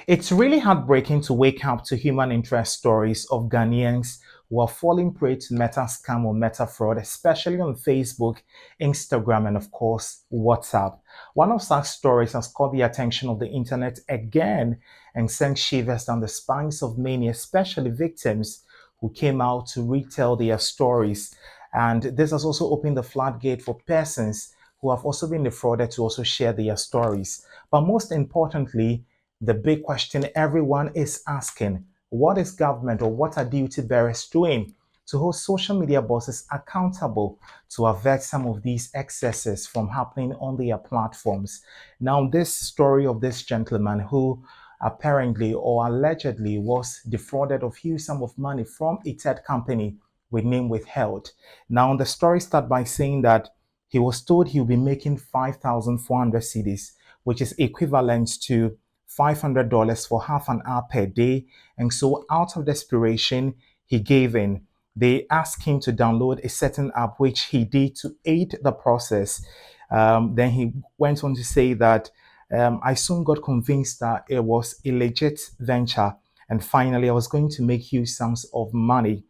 It's really heartbreaking to wake up to human interest stories of Ghanaians who are falling prey to meta scam or meta fraud, especially on Facebook, Instagram, and of course, WhatsApp. One of such stories has caught the attention of the internet again and sent shivers down the spines of many, especially victims who came out to retell their stories. And this has also opened the floodgate for persons who have also been defrauded to also share their stories. But most importantly, the big question everyone is asking, what is government or what are duty bearers doing to hold social media bosses accountable to avert some of these excesses from happening on their platforms? Now, this story of this gentleman who apparently or allegedly was defrauded of huge sum of money from a third company with name withheld. Now, the story starts by saying that he was told he'll be making 5,400 cedis, which is equivalent to $500 for half an hour per day. And so, out of desperation, he gave in. They asked him to download a certain app, which he did to aid the process. Then he went on to say that I soon got convinced that it was a legit venture. And finally, I was going to make huge sums of money.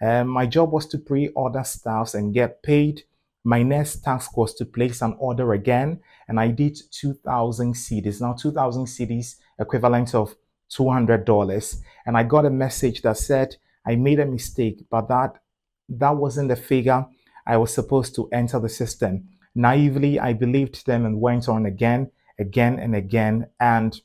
My job was to pre-order stuffs and get paid. My next task was to place an order again, and I did 2,000 CDs. Now, 2,000 CDs equivalent of $200. And I got a message that said I made a mistake, but that wasn't the figure I was supposed to enter the system. Naively, I believed them and went on again, again, and again. And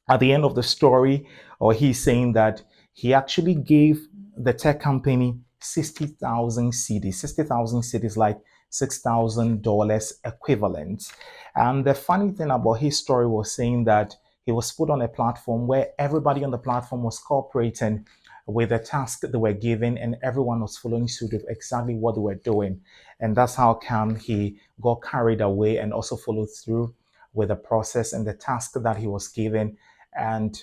at the end of the story, or he's saying that he actually gave the tech company 60,000 CDs, 60,000 CDs, like $6,000 equivalent. And the funny thing about his story was saying that he was put on a platform where everybody on the platform was cooperating with the task they were given, and everyone was following suit with exactly what they were doing. And that's how come he got carried away and also followed through with the process and the task that he was given. And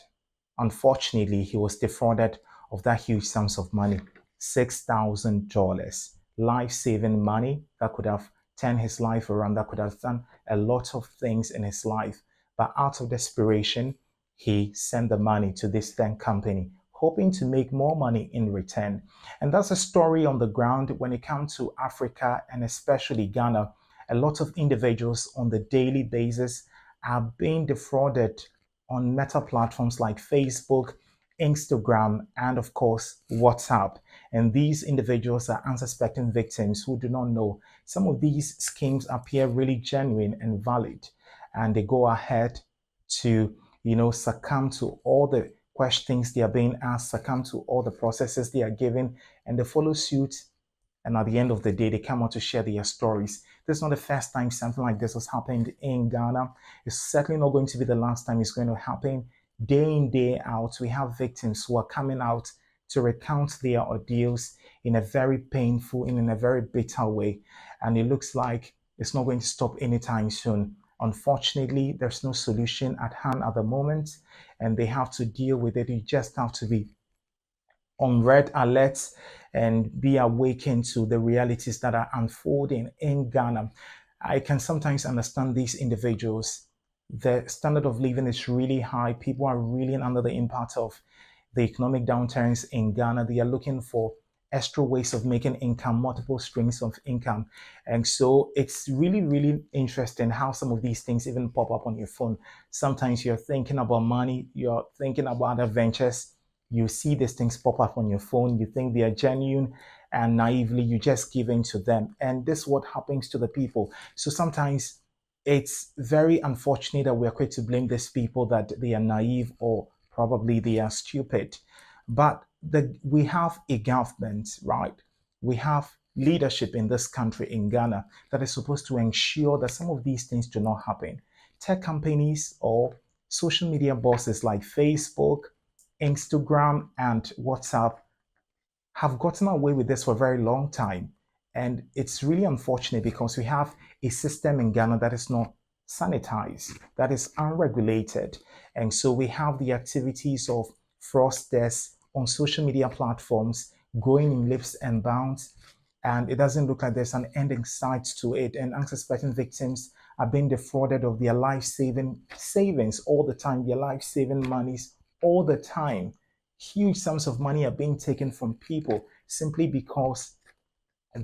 unfortunately, he was defrauded of that huge sums of money, $6,000, life-saving money that could have turned his life around, that could have done a lot of things in his life. But out of desperation, he sent the money to this then company, hoping to make more money in return. And that's a story on the ground when it comes to Africa and especially Ghana. A lot of individuals on the daily basis are being defrauded on meta platforms like Facebook, Instagram, and of course, WhatsApp. And these individuals are unsuspecting victims who do not know. Some of these schemes appear really genuine and valid, and they go ahead to, succumb to all the questions they are being asked, succumb to all the processes they are given, and they follow suit, and at the end of the day, they come out to share their stories. This is not the first time something like this has happened in Ghana. It's certainly not going to be the last time it's going to happen. Day in, day out, we have victims who are coming out to recount their ordeals in a very painful and in a very bitter way. And it looks like it's not going to stop anytime soon. Unfortunately, there's no solution at hand at the moment, and they have to deal with it. You just have to be on red alerts and be awakened to the realities that are unfolding in Ghana. I can sometimes understand these individuals. The standard of living is really high. People are really under the impact of the economic downturns in Ghana. They are looking for extra ways of making income, multiple streams of income. And so it's really, really interesting how some of these things even pop up on your phone. Sometimes you're thinking about money, you're thinking about other ventures, you see these things pop up on your phone, you think they are genuine, and naively you just give in to them. And this is what happens to the people. So sometimes it's very unfortunate that we are quick to blame these people that they are naive or probably they are stupid. But we have a government, right? We have leadership in this country, in Ghana, that is supposed to ensure that some of these things do not happen. Tech companies or social media bosses like Facebook, Instagram, and WhatsApp have gotten away with this for a very long time. And it's really unfortunate because we have a system in Ghana that is not sanitized, that is unregulated. And so we have the activities of fraudsters on social media platforms growing in leaps and bounds. And it doesn't look like there's an end in sight to it. And unsuspecting victims are being defrauded of their savings all the time, their life-saving monies all the time. Huge sums of money are being taken from people simply because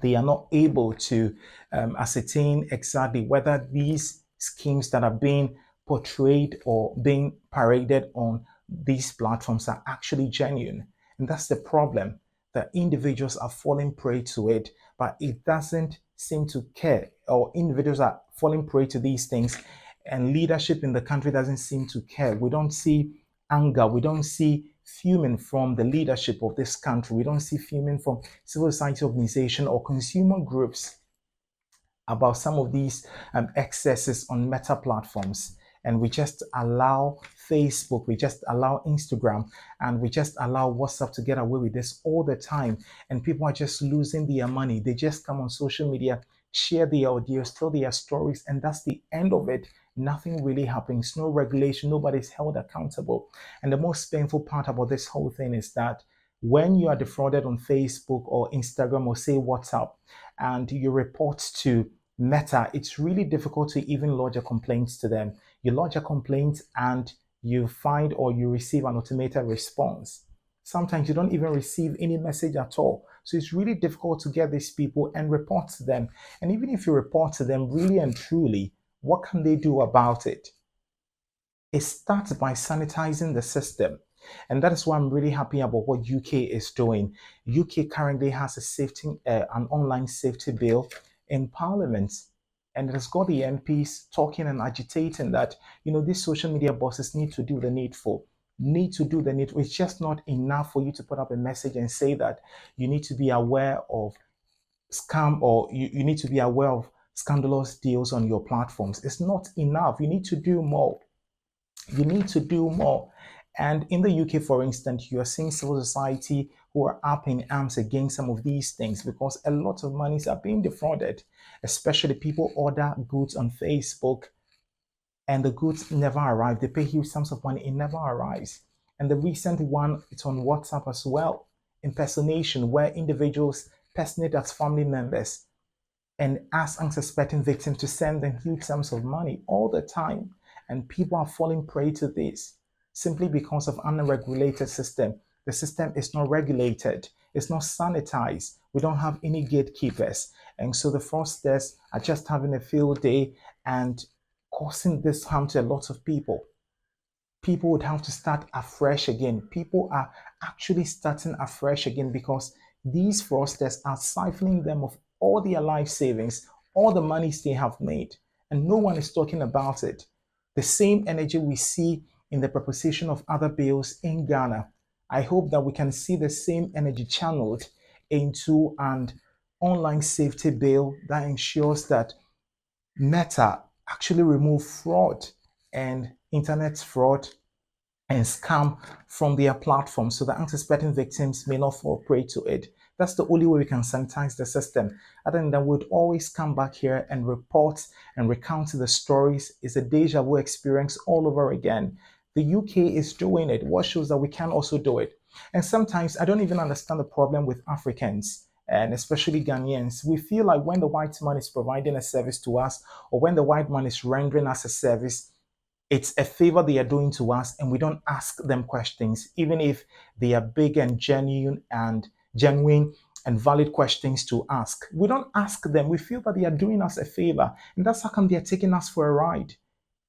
they are not able to ascertain exactly whether these schemes that are being portrayed or being paraded on these platforms are actually genuine. And that's the problem. The individuals are falling prey to it, but it doesn't seem to care, or individuals are falling prey to these things, and leadership in the country doesn't seem to care. We don't see anger, we don't see fuming from the leadership of this country, we don't see fuming from civil society organization or consumer groups about some of these excesses on meta platforms. And we just allow Facebook, we just allow Instagram, and we just allow WhatsApp to get away with this all the time. And people are just losing their money. They just come on social media, share their audios, tell their stories, and that's the end of it. Nothing really happens, no regulation, nobody's held accountable. And the most painful part about this whole thing is that when you are defrauded on Facebook or Instagram or say WhatsApp, and you report to Meta, it's really difficult to even lodge a complaint to them. You lodge a complaint and you find or you receive an automated response. Sometimes you don't even receive any message at all. So it's really difficult to get these people and report to them. And even if you report to them, really and truly, what can they do about it? It starts by sanitizing the system. And that is why I'm really happy about what UK is doing. UK currently has an online safety bill in Parliament, and it has got the MPs talking and agitating that these social media bosses need to do the needful. Need to do the needful. It's just not enough for you to put up a message and say that you need to be aware of scam, or you need to be aware of scandalous deals on your platforms. It's not enough. You need to do more. You need to do more. And in the UK, for instance, you are seeing civil society who are up in arms against some of these things because a lot of monies are being defrauded, especially people order goods on Facebook and the goods never arrive. They pay huge sums of money, it never arrives. And the recent one, it's on WhatsApp as well, impersonation, where individuals personate as family members and ask unsuspecting victims to send them huge sums of money all the time. And people are falling prey to this simply because of unregulated system. The system is not regulated. It's not sanitized. We don't have any gatekeepers. And so the fraudsters are just having a field day and causing this harm to a lot of people. People would have to start afresh again. People are actually starting afresh again because these fraudsters are siphoning them of all their life savings, all the monies they have made, and no one is talking about it. The same energy we see in the proposition of other bills in Ghana, I hope that we can see the same energy channeled into an online safety bill that ensures that Meta actually remove fraud and internet fraud and scam from their platform so that unsuspecting victims may not fall prey to it. That's the only way we can sanitize the system. Other than that, we'd always come back here and report and recount the stories. It's a deja vu experience all over again. The UK is doing it. What shows that we can also do it? And sometimes I don't even understand the problem with Africans and especially Ghanaians. We feel like when the white man is providing a service to us or when the white man is rendering us a service, it's a favor they are doing to us, and we don't ask them questions, even if they are big and genuine and valid questions to ask. We don't ask them. We feel that they are doing us a favor, and that's how come they are taking us for a ride.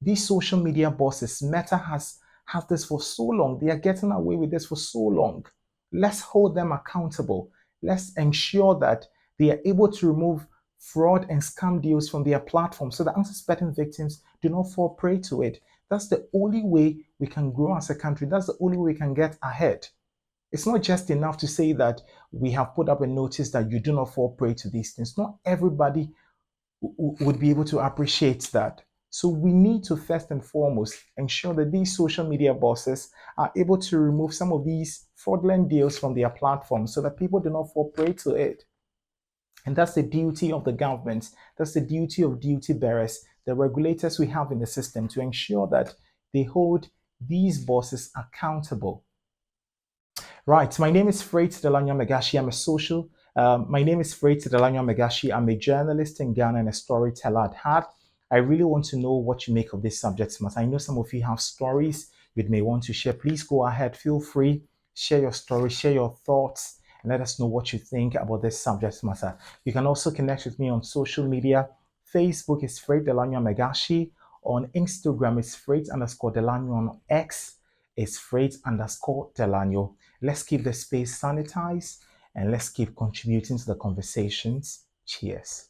These social media bosses, Meta has had this for so long. They are getting away with this for so long. Let's hold them accountable. Let's ensure that they are able to remove fraud and scam deals from their platform so that unsuspecting victims do not fall prey to it. That's the only way we can grow as a country. That's the only way we can get ahead. It's not just enough to say that we have put up a notice that you do not fall prey to these things. Not everybody would be able to appreciate that. So we need to first and foremost ensure that these social media bosses are able to remove some of these fraudulent deals from their platforms so that people do not fall prey to it. And that's the duty of the government. That's the duty of duty bearers, the regulators we have in the system, to ensure that they hold these bosses accountable. Right. My name is Fritz Amegashie. I'm a My name is Fritz Amegashie. I'm a journalist in Ghana and a storyteller at heart. I really want to know what you make of this subject matter. I know some of you have stories you may want to share. Please go ahead, feel free, share your story, share your thoughts, and let us know what you think about this subject matter. You can also connect with me on social media. Facebook is Fritz Amegashie. On Instagram is Fritz_Delano. On X is Fritz_Delano. Let's keep the space sanitized and let's keep contributing to the conversations. Cheers.